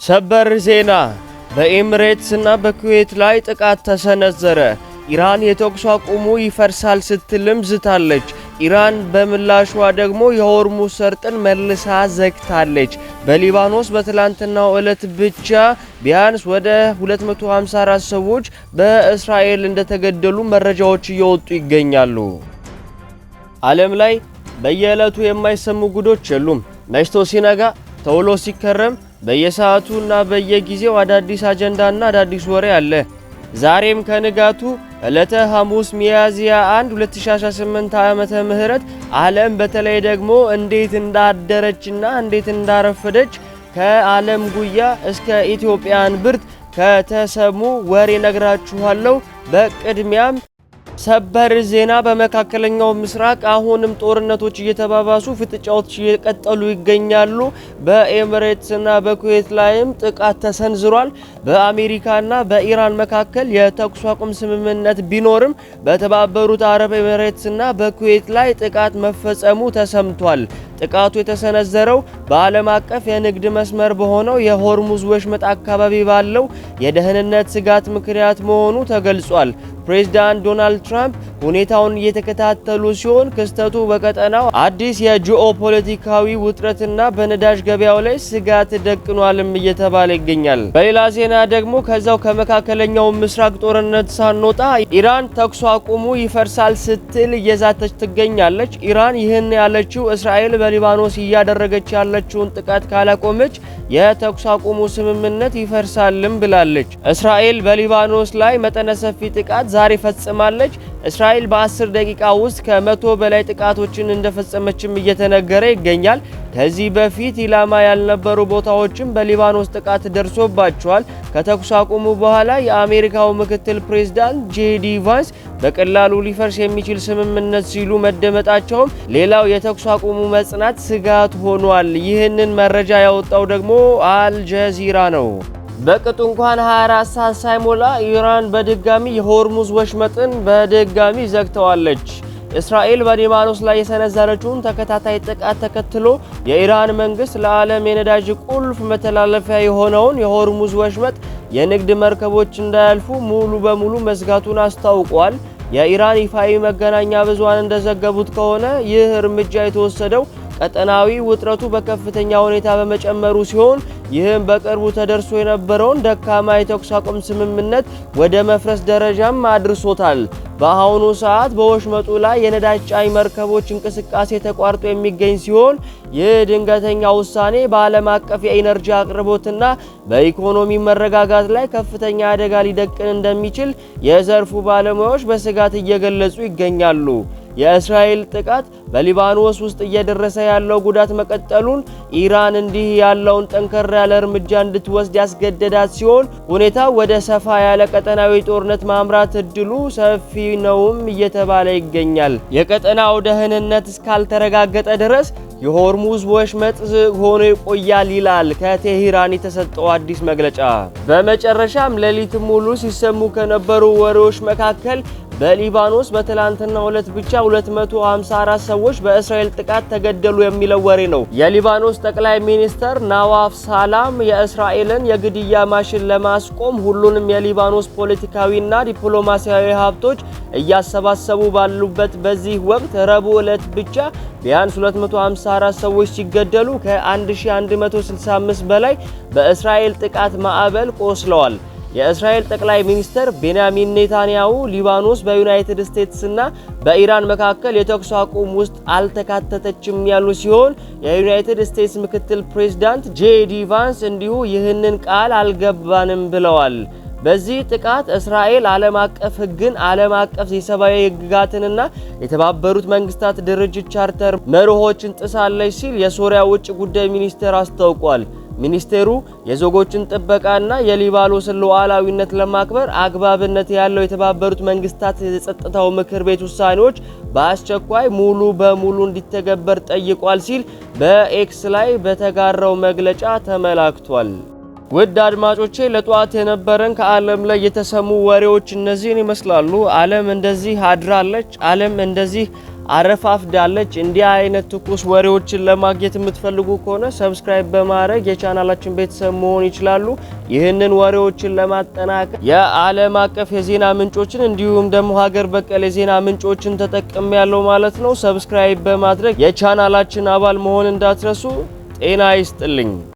ሰበር ዜና በኤምሬትስ እና በኩዌት ላይ ጥቃት ተሰነዘረ። ኢራን የተኩስ አቁሙ ይፈርሳል ስትልም ዝታለች። ኢራን በምላሿ ደግሞ የሆርሙዝ ሰርጥን መልሳ ዘግታለች። በሊባኖስ በትላንትናው ዕለት ብቻ ቢያንስ ወደ 254 ሰዎች በእስራኤል እንደተገደሉ መረጃዎች እየወጡ ይገኛሉ። ዓለም ላይ በየዕለቱ የማይሰሙ ጉዶች የሉም። መሽቶ ሲነጋ ተውሎ ሲከረም በየሰዓቱና በየጊዜው አዳዲስ አጀንዳና አዳዲስ ወሬ አለ። ዛሬም ከንጋቱ ዕለተ ሐሙስ ሚያዝያ 1 2018 ዓመተ ምህረት ዓለም በተለይ ደግሞ እንዴት እንዳደረችና እንዴት እንዳረፈደች ከዓለም ጉያ እስከ ኢትዮጵያን ብርት ከተሰሙ ወሬ ነግራችኋለሁ። በቅድሚያም ሰበር ዜና በመካከለኛው ምስራቅ አሁንም ጦርነቶች እየተባባሱ ፍጥጫዎች እየቀጠሉ ይገኛሉ። በኤምሬትስ እና በኩዌት ላይም ጥቃት ተሰንዝሯል። በአሜሪካና በኢራን መካከል የተኩስ አቁም ስምምነት ቢኖርም በተባበሩት አረብ ኤምሬትስ እና በኩዌት ላይ ጥቃት መፈጸሙ ተሰምቷል። ጥቃቱ የተሰነዘረው በዓለም አቀፍ የንግድ መስመር በሆነው የሆርሙዝ ወሽመጥ አካባቢ ባለው የደህንነት ስጋት ምክንያት መሆኑ ተገልጿል። ፕሬዝዳንት ዶናልድ ትራምፕ ሁኔታውን እየተከታተሉ ሲሆን ክስተቱ በቀጠናው አዲስ የጂኦፖለቲካዊ ውጥረትና በነዳጅ ገበያው ላይ ስጋት ደቅኗልም እየተባለ ይገኛል። በሌላ ዜና ደግሞ ከዛው ከመካከለኛው ምስራቅ ጦርነት ሳንወጣ ኢራን ተኩስ አቁሙ ይፈርሳል ስትል እየዛተች ትገኛለች። ኢራን ይህን ያለችው እስራኤል በሊባኖስ እያደረገች ያለችውን ጥቃት ካላቆመች የተኩስ አቁሙ ስምምነት ይፈርሳልም ብላለች። እስራኤል በሊባኖስ ላይ መጠነ ሰፊ ጥቃት ዛሬ ፈጽማለች። እስራኤል በ10 ደቂቃ ውስጥ ከ100 በላይ ጥቃቶችን እንደፈጸመችም እየተነገረ ይገኛል። ከዚህ በፊት ኢላማ ያልነበሩ ቦታዎችም በሊባኖስ ጥቃት ደርሶባቸዋል። ከተኩስ አቁሙ በኋላ የአሜሪካው ምክትል ፕሬዝዳንት ጄዲ ቫንስ በቀላሉ ሊፈርስ የሚችል ስምምነት ሲሉ መደመጣቸውም ሌላው የተኩስ አቁሙ መጽናት ስጋት ሆኗል። ይህንን መረጃ ያወጣው ደግሞ አልጀዚራ ነው። በቅጡ እንኳን 24 ሰዓት ሳይሞላ ኢራን በድጋሚ የሆርሙዝ ወሽመጥን በድጋሚ ዘግተዋለች። እስራኤል በሊባኖስ ላይ የሰነዘረችውን ተከታታይ ጥቃት ተከትሎ የኢራን መንግስት ለዓለም የነዳጅ ቁልፍ መተላለፊያ የሆነውን የሆርሙዝ ወሽመጥ የንግድ መርከቦች እንዳያልፉ ሙሉ በሙሉ መዝጋቱን አስታውቋል። የኢራን ይፋዊ መገናኛ ብዙሃን እንደዘገቡት ከሆነ ይህ እርምጃ የተወሰደው ቀጠናዊ ውጥረቱ በከፍተኛ ሁኔታ በመጨመሩ ሲሆን ይህም በቅርቡ ተደርሶ የነበረውን ደካማ የተኩስ አቁም ስምምነት ወደ መፍረስ ደረጃም አድርሶታል። በአሁኑ ሰዓት በወሽመጡ ላይ የነዳጅ ጫኝ መርከቦች እንቅስቃሴ ተቋርጦ የሚገኝ ሲሆን ይህ ድንገተኛ ውሳኔ በዓለም አቀፍ የኢነርጂ አቅርቦትና በኢኮኖሚ መረጋጋት ላይ ከፍተኛ አደጋ ሊደቅን እንደሚችል የዘርፉ ባለሙያዎች በስጋት እየገለጹ ይገኛሉ። የእስራኤል ጥቃት በሊባኖስ ውስጥ እየደረሰ ያለው ጉዳት መቀጠሉን ኢራን እንዲህ ያለውን ጠንከር ያለ እርምጃ እንድትወስድ ያስገደዳት ሲሆን ሁኔታው ወደ ሰፋ ያለ ቀጠናዊ ጦርነት ማምራት እድሉ ሰፊ ነውም እየተባለ ይገኛል። የቀጠናው ደህንነት እስካልተረጋገጠ ድረስ የሆርሙዝ ወሽመጥ ሆኖ ይቆያል ይላል ከቴህራን የተሰጠው አዲስ መግለጫ። በመጨረሻም ሌሊት ሙሉ ሲሰሙ ከነበሩ ወሬዎች መካከል በሊባኖስ በትላንትናው ዕለት ብቻ 254 ሰዎች በእስራኤል ጥቃት ተገደሉ የሚለው ወሬ ነው። የሊባኖስ ጠቅላይ ሚኒስተር ናዋፍ ሳላም የእስራኤልን የግድያ ማሽን ለማስቆም ሁሉንም የሊባኖስ ፖለቲካዊና ዲፕሎማሲያዊ ሀብቶች እያሰባሰቡ ባሉበት በዚህ ወቅት ረቡዕ ዕለት ብቻ ቢያንስ 254 ሰዎች ሲገደሉ ከ1165 በላይ በእስራኤል ጥቃት ማዕበል ቆስለዋል። የእስራኤል ጠቅላይ ሚኒስተር ቤንያሚን ኔታንያሁ ሊባኖስ በዩናይትድ ስቴትስ እና በኢራን መካከል የተኩስ አቁም ውስጥ አልተካተተችም ያሉ ሲሆን የዩናይትድ ስቴትስ ምክትል ፕሬዝዳንት ጄዲ ቫንስ እንዲሁ ይህንን ቃል አልገባንም ብለዋል። በዚህ ጥቃት እስራኤል ዓለም አቀፍ ሕግን፣ ዓለም አቀፍ የሰብአዊ ሕግጋትንና የተባበሩት መንግስታት ድርጅት ቻርተር መርሆችን ጥሳለች ሲል የሶሪያ ውጭ ጉዳይ ሚኒስቴር አስታውቋል። ሚኒስቴሩ የዜጎችን ጥበቃና የሊባኖስን ሉዓላዊነት ለማክበር አግባብነት ያለው የተባበሩት መንግስታት የጸጥታው ምክር ቤት ውሳኔዎች በአስቸኳይ ሙሉ በሙሉ እንዲተገበር ጠይቋል ሲል በኤክስ ላይ በተጋራው መግለጫ ተመላክቷል። ውድ አድማጮቼ ለጧት የነበረን ከዓለም ላይ የተሰሙ ወሬዎች እነዚህን ይመስላሉ። ዓለም እንደዚህ አድራለች። ዓለም እንደዚህ አረፋፍዳለች። እንዲህ አይነት ትኩስ ወሬዎችን ለማግኘት የምትፈልጉ ከሆነ ሰብስክራይብ በማድረግ የቻናላችን ቤተሰብ መሆን ይችላሉ። ይህንን ወሬዎችን ለማጠናከር የዓለም አቀፍ የዜና ምንጮችን እንዲሁም ደግሞ ሀገር በቀል የዜና ምንጮችን ተጠቅሜ ያለው ማለት ነው። ሰብስክራይብ በማድረግ የቻናላችን አባል መሆን እንዳትረሱ። ጤና ይስጥልኝ።